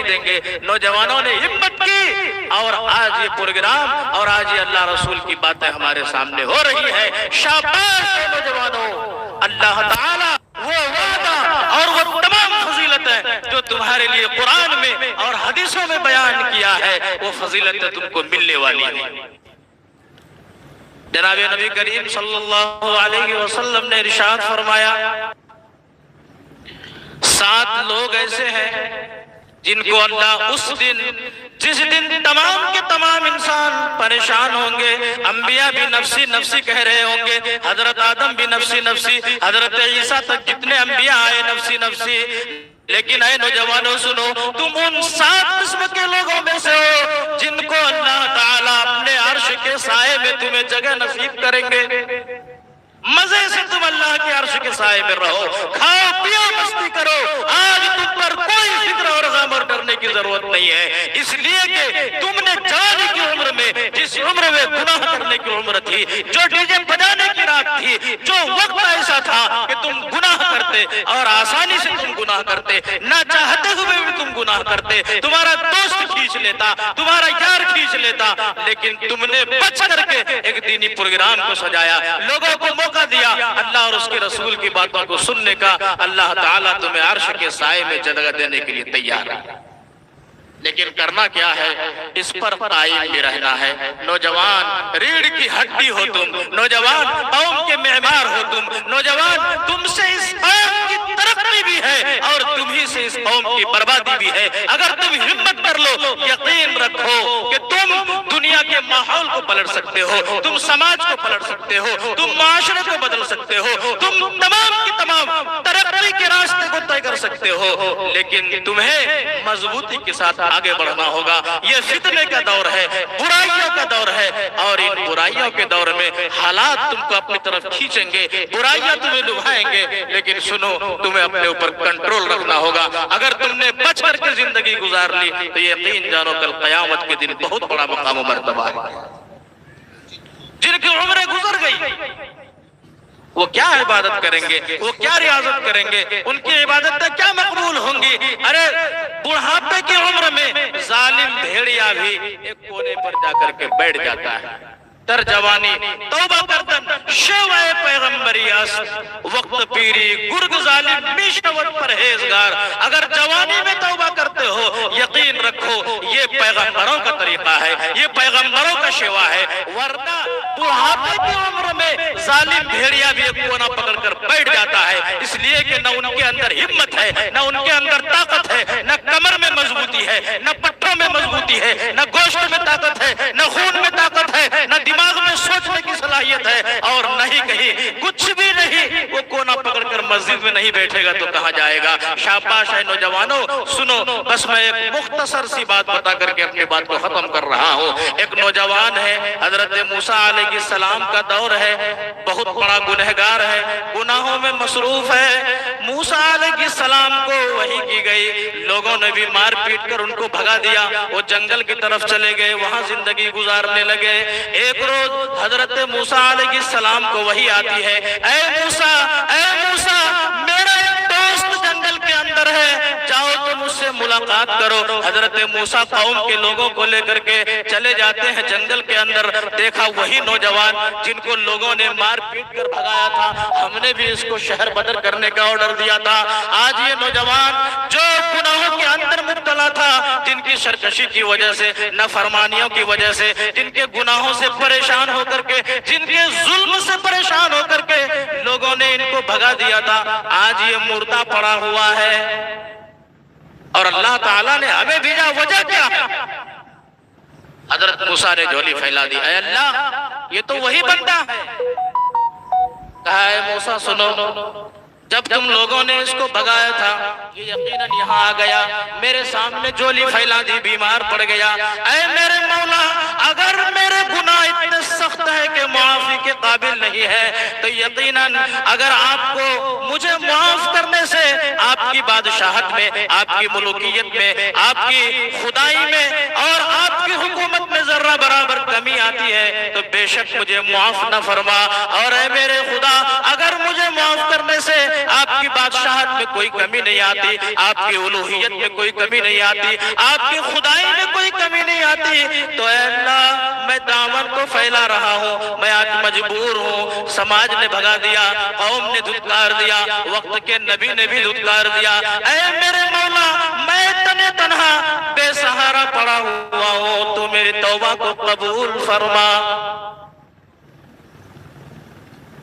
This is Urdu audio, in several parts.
دیں گے. نوجوانوں نے ہمت کی اور آج یہ پروگرام اور آج یہ اللہ رسول کی باتیں ہمارے سامنے ہو رہی ہے. شاباش ہے نوجوانوں. اللہ تعالیٰ وہ وعدہ اور وہ تمام فضیلتیں جو تمہارے لیے قرآن میں اور حدیثوں میں بیان کیا ہے وہ فضیلتیں تم کو ملنے والی ہیں. جناب نبی کریم صلی اللہ علیہ وسلم نے ارشاد فرمایا 7 لوگ ایسے ہیں جن کو اللہ اس دن جس دن تمام کے تمام انسان پریشان ہوں گے. انبیاء بھی نفسی نفسی کہہ رہے ہوں گے, حضرت آدم بھی نفسی نفسی, حضرت عیسیٰ تک جتنے انبیاء آئے نفسی نفسی. لیکن اے نوجوانوں سنو, تم ان 7 قسم کے لوگوں میں سے ہو جن کو اللہ تعالیٰ اپنے عرش کے سائے میں تمہیں جگہ نصیب کریں گے. مزے سے تم اللہ کے عرش کے سائے میں رہو, کھاؤ پیو مستی کرو. آج تم پر کوئی فکر اور غم اور ڈرنے کی ضرورت نہیں ہے, اس لیے کہ تم نے جوانی کی عمر میں جس عمر میں گناہ کرنے کی عمر تھی, جو ڈی جے بجانے کی رات تھی, جو وقت ایسا تھا کہ تم گناہ کرتے اور آسانی سے تم گناہ کرتے, نہ چاہتے ہوئے بھی تم گناہ کرتے. تمہارا دوست کھینچ لیتا, تمہارا یار کھینچ لیتا, لیکن تم نے بچ کر کے ایک دینی پروگرام کو سجایا, لوگوں کو موقع دیا اللہ اور اس کے رسول کی باتوں کو سننے کا. اللہ تعالیٰ تمہیں عرش کے سائے میں جگہ دینے کے لیے تیار ہے. لیکن کرنا کیا ہے, اس پر قائم بھی رہنا ہے. نوجوان ریڑھ کی ہڈی ہو تم, نوجوان قوم کے معمار ہو تم, نوجوان تم سے اس قوم کی ترقی بھی ہے اور تمہیں سے اس قوم کی بربادی بھی ہے. اگر تم ہمت کر لو, یقین رکھو کہ تم دنیا کے ماحول کو پلٹ سکتے ہو, تم سماج کو پلٹ سکتے ہو, تم معاشرے کو بدل سکتے ہو, تم تمام کی تمام ترقی کے راستے کو طے کر سکتے ہو. لیکن تمہیں مضبوطی کے ساتھ آگے بڑھنا ہوگا. یہ فتنے کا دور ہے, برائیوں کا دور ہے, اور ان برائیوں کے دور میں حالات تم کو اپنی طرف کھینچیں گے, برائیاں تمہیں لبھائیں گے. لیکن سنو, تمہیں اپنے اوپر کنٹرول رکھنا ہوگا. اگر تم نے بچ کر کے زندگی گزار لی تو یقین جانو کل قیامت کے دن بہت بڑا مقام و مرتبہ ہے. جن کی عمریں گزر گئی وہ کیا عبادت کریں گے, وہ کیا ریاضت کریں گے, ان کی عبادتیں کیا مقبول ہوں گی. ارے بڑھاپے کی عمر میں ظالم بھیڑیا بھی ایک کونے پر جا کر کے بیٹھ جاتا ہے. در جوانی توبہ کردن شیوائے پیغمبری است, وقت پیری گرگ ظالم میشود پرہیزگار. اگر جوانی میں توبہ کرتے ہو یقین رکھو یہ پیغمبروں کا طریقہ ہے, یہ پیغمبروں کا شیوا ہے. ورنہ بڑھاپے کی عمر میں ظالم بھیڑیا بھی ایک کونا پکڑ کر بیٹھ جاتا ہے, اس لیے کہ نہ ان کے اندر ہمت ہے, نہ ان کے اندر طاقت ہے, نہ کمر میں مضبوطی ہے, نہ پٹھوں میں مضبوطی ہے, نہ گوشت میں طاقت ہے, نہ خون میں طاقت ہے, نہ دماغ میں سوچنے کی صلاحیت ہے, اور نہ ہی کہیں کچھ بھی نہیں. وہ کونا پکڑ کر مسجد میں نہیں بیٹھے گا تو کہاں جائے گا. شاباش ہے نوجوانوں. سنو, بس میں ایک مختصر سی بات بتا کر کے اپنی بات کو ختم کر رہا ہوں. ایک نوجوان ہے, حضرت موسیٰ علیہ السلام کا دور ہے, بہت بڑا گنہگار ہے, گناہوں میں مصروف ہے. موسیٰ علیہ السلام کو وحی کی گئی, لوگوں نے بھی مار پیٹ کر ان کو بھگا دیا, وہ جنگل کی طرف چلے گئے, وہاں زندگی گزارنے لگے. ایک روز حضرت موسیٰ علیہ السلام کو وحی آتی ہے, اے موسیٰ, اے موسیٰ, میرا ایک دوست جنگل کے اندر ہے, جاؤ تم اس سے ملاقات کرو. حضرت موسیٰ قوم کے لوگوں کو لے کر کے چلے جاتے ہیں جنگل کے اندر. دیکھا وہی نوجوان جن کو لوگوں نے مار پیٹ کر بھگایا تھا, ہم نے بھی اس کو شہر بدر کرنے کا آرڈر دیا تھا. آج یہ نوجوان جو گناہوں کے اندر مبتلا تھا, جن کی سرکشی کی وجہ سے, نافرمانیوں کی وجہ سے, جن کے گناہوں سے پریشان ہو کر کے, جن کے ظلم سے پریشان ہو کر کے لوگوں نے ان کو بھگا دیا تھا, آج یہ مردہ پڑا ہوا ہے. اور اللہ تعالیٰ نے ہمیں بھیجا, وجہ کیا ہے؟ حضرت موسیٰ نے جھولی پھیلا دی, اے اللہ یہ تو وہی بندہ ہے. کہا اے موسیٰ سنو, جب تم لوگوں نے اس کو بھگایا تھا یہ یقیناً یہاں آ گیا, میرے سامنے جھولی پھیلا دی, بیمار پڑ گیا. اے میرے مولا, اگر میرے گناہ اتنے سخت ہے کہ معافی کے قابل نہیں ہے تو یقیناً اگر آپ کو مجھے معاف کرنے سے آپ کی بادشاہت میں, آپ کی ملوکیت میں, آپ کی خدائی میں اور آپ کی حکومت میں ذرہ برابر کمی آتی ہے تو بے شک مجھے معاف نہ فرما. اور اے میرے خدا, اگر مجھے معاف کرنے سے آپ کی کی بادشاہت میں کوئی کمی نہیں آتی، آپ کی الوہیت میں کوئی کمی نہیں آتی، آپ کی خدائی میں کوئی کمی نہیں آتی، تو اے اللہ میں دامن کو پھیلا رہا ہوں، میں آج مجبور ہوں، سماج نے بھگا دیا، قوم نے دھتکار دیا، وقت کے نبی نے بھی دھتکار دیا، اے میرے مولا میں تنے تنہا بے سہارا پڑا ہوا ہوں، تو میری توبہ کو قبول فرما۔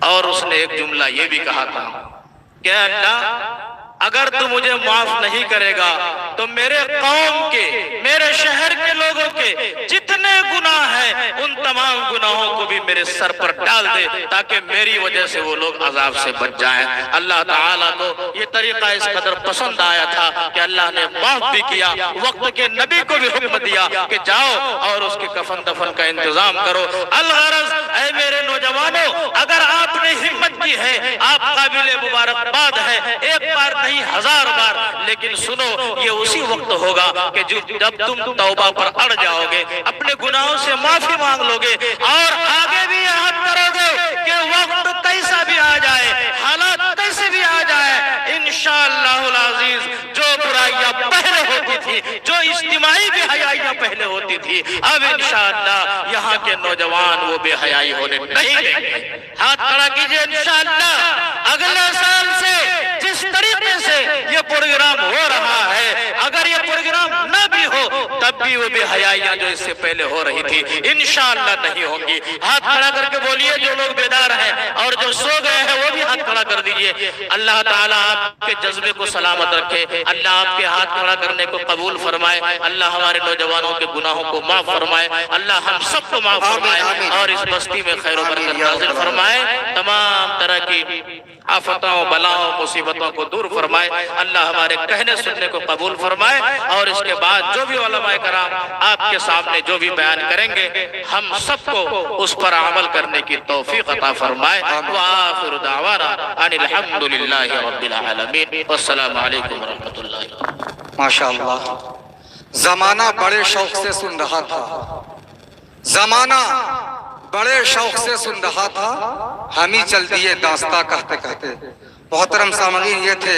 اور اس نے ایک جملہ یہ بھی کہا تھا کہ اللہ اگر تو مجھے معاف نہیں کرے گا تو میرے قوم کے، میرے شہر کے لوگوں کے جتنے گناہ ہیں ان تمام گناہوں کو بھی میرے سر پر ڈال دے تاکہ میری وجہ سے وہ لوگ عذاب سے بچ جائیں۔ اللہ تعالیٰ کو یہ طریقہ اس قدر پسند آیا تھا کہ اللہ نے معاف بھی کیا، وقت کے نبی کو بھی حکم دیا کہ جاؤ اور اس کے کفن دفن کا انتظام کرو۔ الغرض اے میرے نوجوانوں، اگر آپ نے ہمت کی ہے، آپ قابل مبارکباد ہے، ایک بار نہیں 1000 بار، لیکن سنو یہ اسی وقت ہوگا کہ جب تم توبہ پر اڑ جاؤ گے، اپنے گناہوں سے معافی مانگ لو گے اور آگے بھی عہد کرو گے کہ وقت کیسا بھی آ جائے، حالات کیسے بھی آ جائے، انشاءاللہ العزیز جو برائیاں پہلے ہوتی تھی، جو اجتماعی بے حیائیاں پہلے ہوتی تھی، اب انشاءاللہ یہاں کے نوجوان وہ بے حیائی ہونے نہیں دیں گے۔ ہاتھ کھڑا کیجئے انشاءاللہ اگلے سال سے جس طریقے سے یہ پروگرام ہو رہا ہے، اگر یہ پروگرام نہ بھی ہو تب بھی وہ بے حیائیاں جو اس سے پہلے ہو رہی تھی انشاءاللہ نہیں ہوں گی۔ ہاتھ کھڑا کر کے بولیے جو لوگ بیدار ہیں، اور جو سو گئے ہیں وہ بھی ہاتھ کھڑا کر دیجئے۔ اللہ تعالیٰ آپ کے جذبے کو سلامت رکھے، اللہ آپ کے ہاتھ کھڑا کرنے کو قبول فرمائے، اللہ ہمارے نوجوانوں کے گناہوں کو معاف فرمائے، اللہ ہم سب کو معاف فرمائے اور اس بستی میں خیر و برکت نازل فرمائے، تمام طرح کی آفتوں، بلاؤں، مصیبتوں کو دور فرمائے، اللہ ہمارے کہنے سننے کو قبول فرمائے، اور اس کے بعد جو بھی علماء کرام آپ کے سامنے جو بھی بیان کریں گے ہم سب کو اس پر عمل کرنے کی توفیق عطا فرمائے۔ وآخر دعوانا ان الحمدللہ رب العالمین، والسلام علیکم ورحمۃ اللہ۔ ماشاءاللہ، زمانہ بڑے شوق سے سن رہا تھا، زمانہ بڑے شوق سے سن رہا تھا، ہم ہی چل دیے داستہ کہتے کہتے۔ محترم سامعین، یہ تھے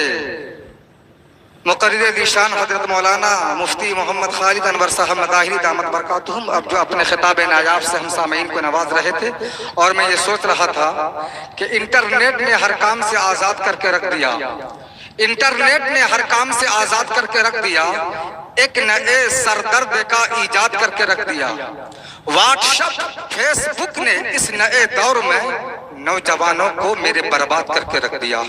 مقرر ذیشان حضرت مولانا مفتی محمد خالد انور صاحب مداحری دامت برکاتہم، اب جو اپنے خطاب نایاب سے ہم سامعین کو نواز رہے تھے، اور میں یہ سوچ رہا تھا کہ انٹرنیٹ نے ہر کام سے آزاد کر کے رکھ دیا، انٹرنیٹ نے ہر کام سے آزاد کر کے رکھ دیا، ایک نئے سردرد کا ایجاد کر کے رکھ دیا۔ واٹس ایپ، فیس بک نے اس نئے دور میں نوجوانوں کو میرے برباد کر کے رکھ دیا،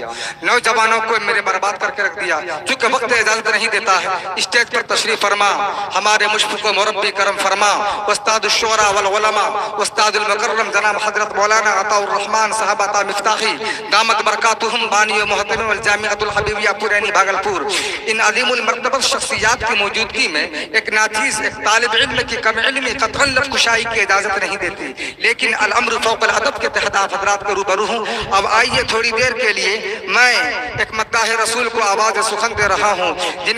نوجوانوں کو میرے برباد کر کے رکھ دیا۔ چونکہ وقت اجازت نہیں دیتا ہے، اسٹیج پر تشریف فرما ہمارے مشفق و مربی کرم فرما استاد الشعراء والعلماء، استاد المکرم جناب حضرت مولانا عطاء الرحمن صاحب عطا مفتاحی دامت برکاتہم، بانی و محترم والجامعۃ الحبیبیہ پورینی بھاگلپور، ان عظیم المرتبہ شخصیات کی موجودگی میں ایک ناچیز، ایک طالب علم کی کم علمی قطعاً لب کشائی کی اجازت نہیں دیتی، لیکن الامر فوق العدد کے تحت آپ حضرات کے روبرو ہوں۔ اب آئیے تھوڑی دیر کے لیے میں ایک مداح رسول کو آواز سخن دے رہا ہوں، جن